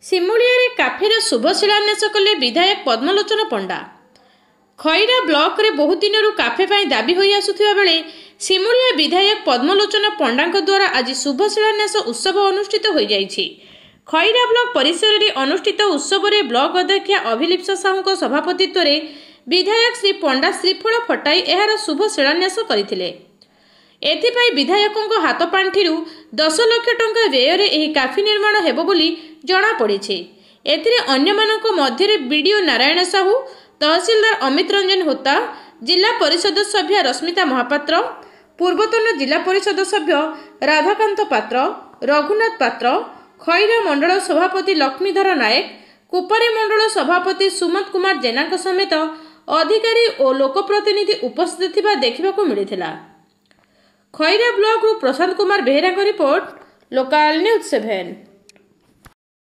सिमुलिया काफेर शुभ शिलान्यास कले विधायक पद्मलोचन पंडा। खैरा ब्लॉक रे बहुत दिन काफे दाबी हो आसुथिबा बेले सिमुलिया विधायक पद्मलोचन पंडा द्वारा आज शुभ शिलान्यास उत्सव अनुष्ठित हो जाइछि। खैरा ब्लॉक परिसर रे अनुष्ठित उत्सव रे ब्लॉक अध्यक्षा अभिलिप्सा साहू सभापतित्व रे विधायक श्री पंडा श्रीफल फटाई एहार शुभ शिलान्यास करथिले। एथिपाई विधायकों हाथ पांठि 10 लाख टंका व्यय एही काफी निर्माण हेबो बोली जना पड़िछि। एथिरे अन्यमानक मध्यरे बीडीओ नारायण साहू, तहसीलदार अमित रंजन होता, जिला परिषद सभ्य रश्मिता महापात्र, पूर्वतन जिला परिषद सभ्य राधाकांत पात्र, रघुनाथ पात्र, खैरा मंडल सभापति लक्ष्मीधर नायक, कुपारी मंडल सभापति सुमंत कुमार जेना समेत अधिकारी और लोकप्रतिनिधि उपस्थित थिबा देखिबाकू मिलिथिला। Khaira block Prashant Kumar Behera report, local news 7।